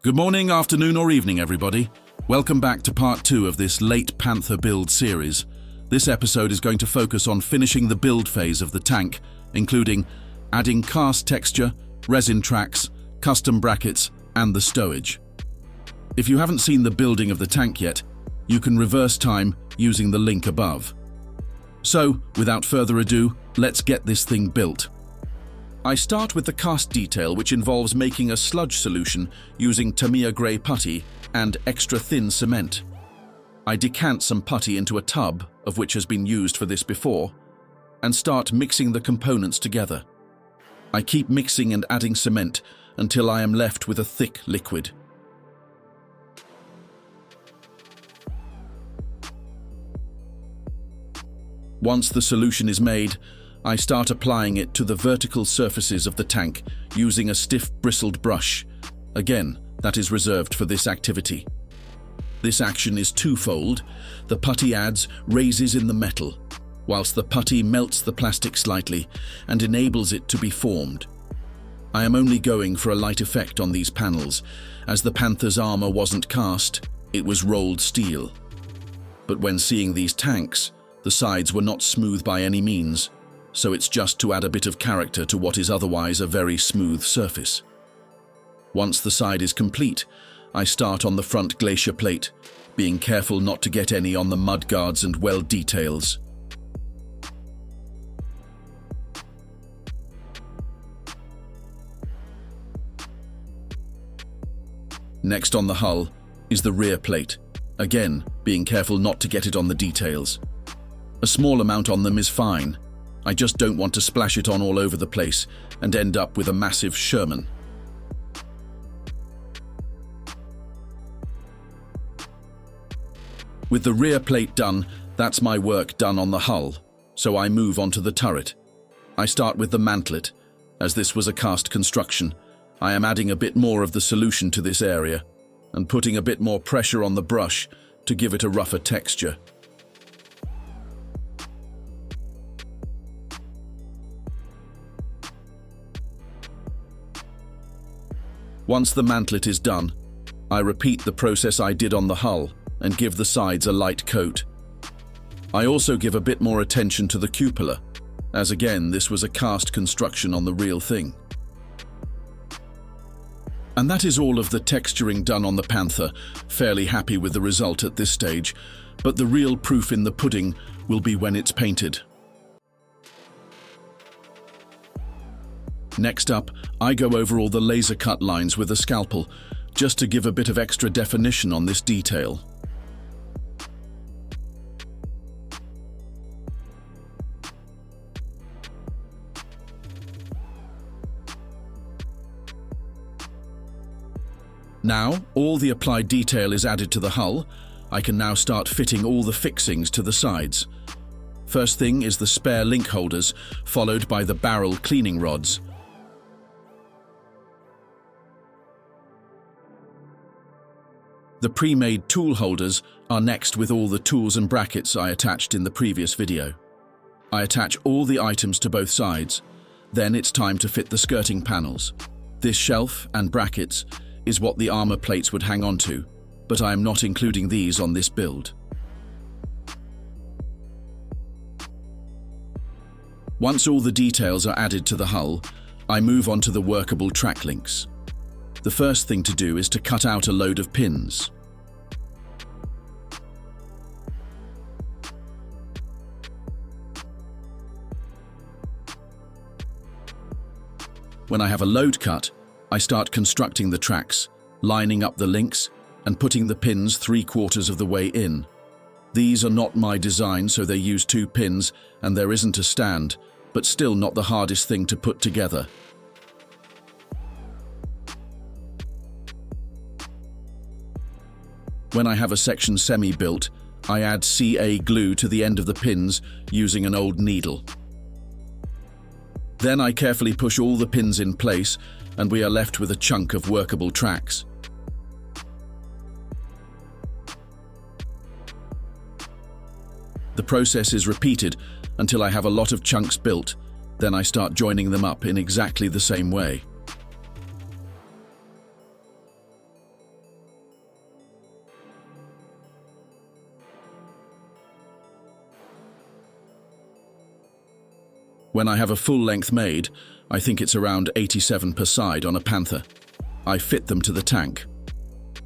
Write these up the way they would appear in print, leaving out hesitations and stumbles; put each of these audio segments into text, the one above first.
Good morning, afternoon or evening everybody. Welcome back to part 2 of this late Panther build series. This episode is going to focus on finishing the build phase of the tank, including adding cast texture, resin tracks, custom brackets and the stowage. If you haven't seen the building of the tank yet, you can reverse time using the link above. So, without further ado, let's get this thing built. I start with the cast detail, which involves making a sludge solution using Tamiya grey putty and extra thin cement. I decant some putty into a tub, of which has been used for this before, and start mixing the components together. I keep mixing and adding cement until I am left with a thick liquid. Once the solution is made, I start applying it to the vertical surfaces of the tank using a stiff bristled brush. Again, that is reserved for this activity. This action is twofold. The putty adds raises in the metal, whilst the putty melts the plastic slightly and enables it to be formed. I am only going for a light effect on these panels, as the Panther's armor wasn't cast, it was rolled steel. But when seeing these tanks, the sides were not smooth by any means, so it's just to add a bit of character to what is otherwise a very smooth surface. Once the side is complete, I start on the front glacier plate, being careful not to get any on the mud guards and weld details. Next on the hull is the rear plate, again being careful not to get it on the details. A small amount on them is fine. I just don't want to splash it on all over the place and end up with a massive Sherman. With the rear plate done, that's my work done on the hull, so I move on to the turret. I start with the mantlet. As this was a cast construction, I am adding a bit more of the solution to this area and putting a bit more pressure on the brush to give it a rougher texture. Once the mantlet is done, I repeat the process I did on the hull and give the sides a light coat. I also give a bit more attention to the cupola, as again this was a cast construction on the real thing. And that is all of the texturing done on the Panther. Fairly happy with the result at this stage, but the real proof in the pudding will be when it's painted. Next up, I go over all the laser cut lines with a scalpel, just to give a bit of extra definition on this detail. Now, all the applied detail is added to the hull. I can now start fitting all the fixings to the sides. First thing is the spare link holders, followed by the barrel cleaning rods. The pre-made tool holders are next with all the tools and brackets I attached in the previous video. I attach all the items to both sides. Then it's time to fit the skirting panels. This shelf and brackets is what the armor plates would hang on to, but I am not including these on this build. Once all the details are added to the hull, I move on to the workable track links. The first thing to do is to cut out a load of pins. When I have a load cut, I start constructing the tracks, lining up the links and putting the pins 3/4 of the way in. These are not my design, so they use 2 pins and there isn't a stand, but still not the hardest thing to put together. When I have a section semi-built, I add CA glue to the end of the pins using an old needle. Then I carefully push all the pins in place and we are left with a chunk of workable tracks. The process is repeated until I have a lot of chunks built, then I start joining them up in exactly the same way. When I have a full length made, I think it's around 87 per side on a Panther. I fit them to the tank.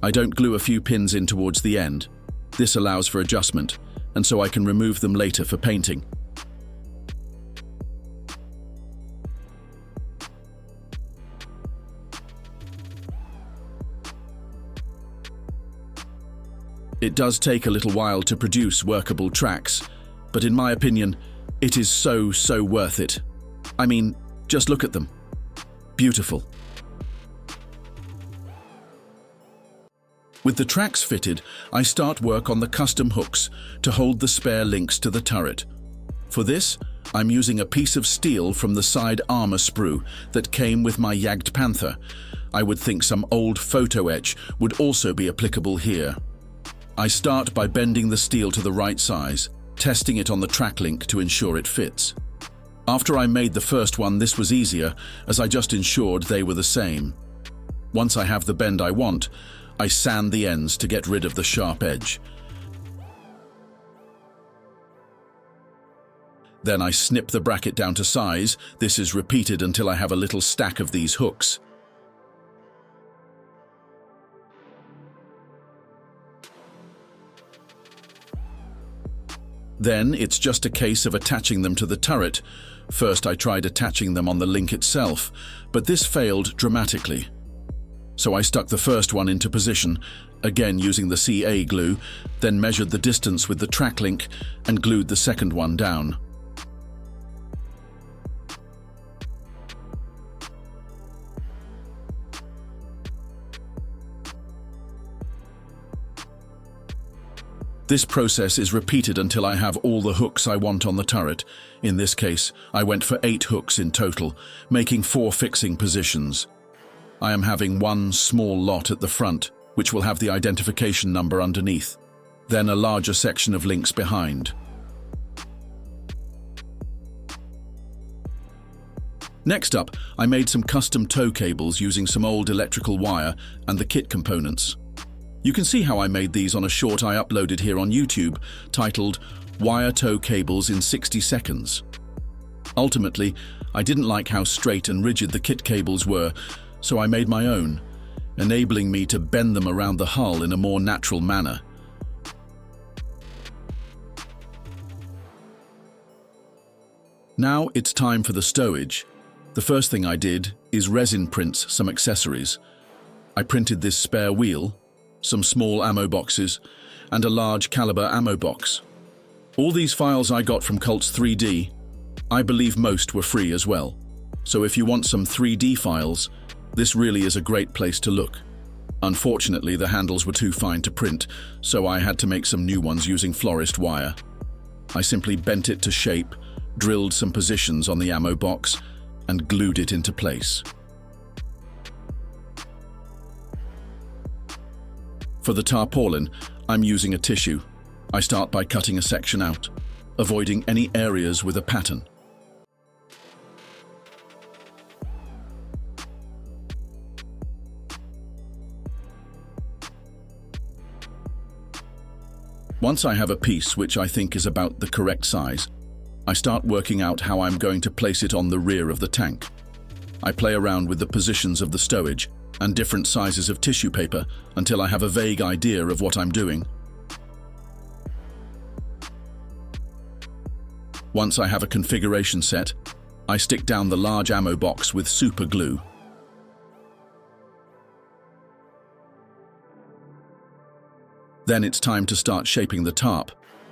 I don't glue a few pins in towards the end. This allows for adjustment, and so I can remove them later for painting. It does take a little while to produce workable tracks, but in my opinion, it is so worth it. I mean, just look at them. Beautiful. With the tracks fitted, I start work on the custom hooks to hold the spare links to the turret. For this, I'm using a piece of steel from the side armor sprue that came with my Yagged Panther. I would think some old photo etch would also be applicable here. I start by bending the steel to the right size, testing it on the track link to ensure it fits. After I made the first one, this was easier, as I just ensured they were the same. Once I have the bend I want, I sand the ends to get rid of the sharp edge. Then I snip the bracket down to size. This is repeated until I have a little stack of these hooks. Then it's just a case of attaching them to the turret. First I tried attaching them on the link itself, but this failed dramatically. So I stuck the first one into position, again using the CA glue, then measured the distance with the track link and glued the second one down. This process is repeated until I have all the hooks I want on the turret. In this case, I went for 8 hooks in total, making 4 fixing positions. I am having one small lot at the front, which will have the identification number underneath, then a larger section of links behind. Next up, I made some custom tow cables using some old electrical wire and the kit components. You can see how I made these on a short I uploaded here on YouTube, titled Wire Tow Cables in 60 Seconds. Ultimately, I didn't like how straight and rigid the kit cables were, so I made my own, enabling me to bend them around the hull in a more natural manner. Now it's time for the stowage. The first thing I did is resin print some accessories. I printed this spare wheel, some small ammo boxes, and a large caliber ammo box. All these files I got from Cults 3D. I believe most were free as well. So if you want some 3D files, this really is a great place to look. Unfortunately, the handles were too fine to print, so I had to make some new ones using florist wire. I simply bent it to shape, drilled some positions on the ammo box, and glued it into place. For the tarpaulin, I'm using a tissue. I start by cutting a section out, avoiding any areas with a pattern. Once I have a piece which I think is about the correct size, I start working out how I'm going to place it on the rear of the tank. I play around with the positions of the stowage and different sizes of tissue paper until I have a vague idea of what I'm doing. Once I have a configuration set, I stick down the large ammo box with super glue. Then it's time to start shaping the tarp.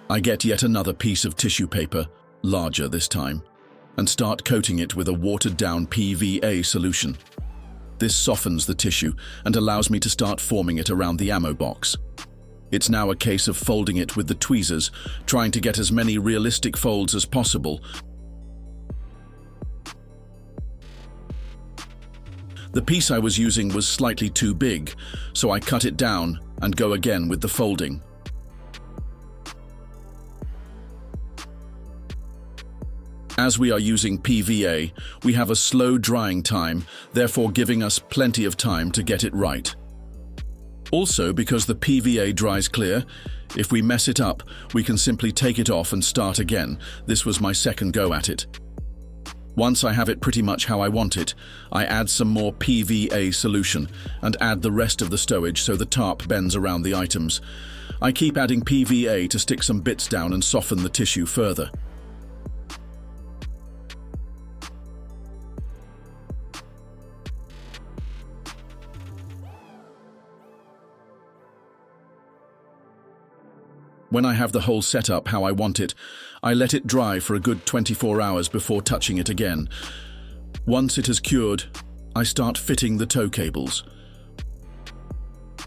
I get yet another piece of tissue paper, larger this time, and start coating it with a watered-down PVA solution. This softens the tissue and allows me to start forming it around the ammo box. It's now a case of folding it with the tweezers, trying to get as many realistic folds as possible. The piece I was using was slightly too big, so I cut it down and go again with the folding. As we are using PVA, we have a slow drying time, therefore giving us plenty of time to get it right. Also, because the PVA dries clear, if we mess it up, we can simply take it off and start again. This was my second go at it. Once I have it pretty much how I want it, I add some more PVA solution and add the rest of the stowage so the tarp bends around the items. I keep adding PVA to stick some bits down and soften the tissue further. When I have the whole setup how I want it, I let it dry for a good 24 hours before touching it again. Once it has cured, I start fitting the tow cables.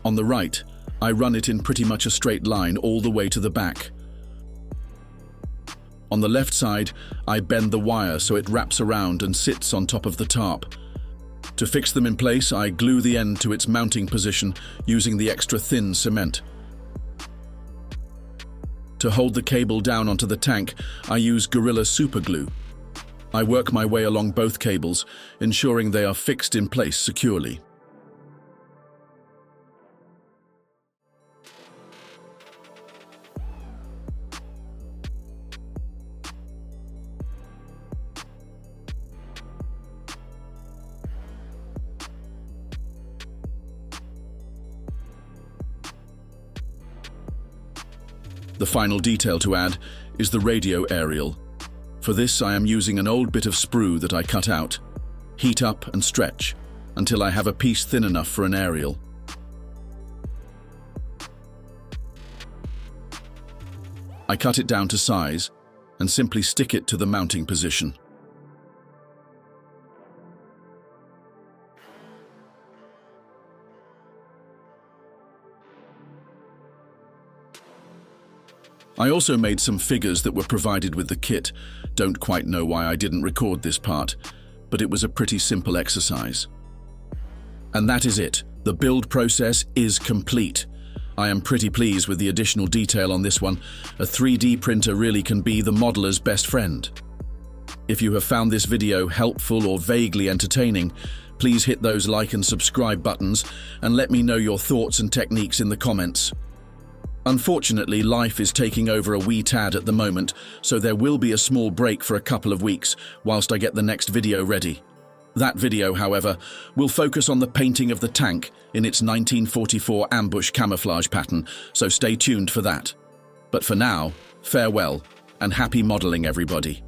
On the right, I run it in pretty much a straight line all the way to the back. On the left side, I bend the wire so it wraps around and sits on top of the tarp. To fix them in place, I glue the end to its mounting position using the extra thin cement. To hold the cable down onto the tank, I use Gorilla Super Glue. I work my way along both cables, ensuring they are fixed in place securely. The final detail to add is the radio aerial. For this, I am using an old bit of sprue that I cut out, heat up and stretch until I have a piece thin enough for an aerial. I cut it down to size and simply stick it to the mounting position. I also made some figures that were provided with the kit. Don't quite know why I didn't record this part, but it was a pretty simple exercise. And that is it. The build process is complete. I am pretty pleased with the additional detail on this one. A 3D printer really can be the modeler's best friend. If you have found this video helpful or vaguely entertaining, please hit those like and subscribe buttons and let me know your thoughts and techniques in the comments. Unfortunately, life is taking over a wee tad at the moment, so there will be a small break for a couple of weeks whilst I get the next video ready. That video, however, will focus on the painting of the tank in its 1944 ambush camouflage pattern, so stay tuned for that. But for now, farewell and happy modelling, everybody.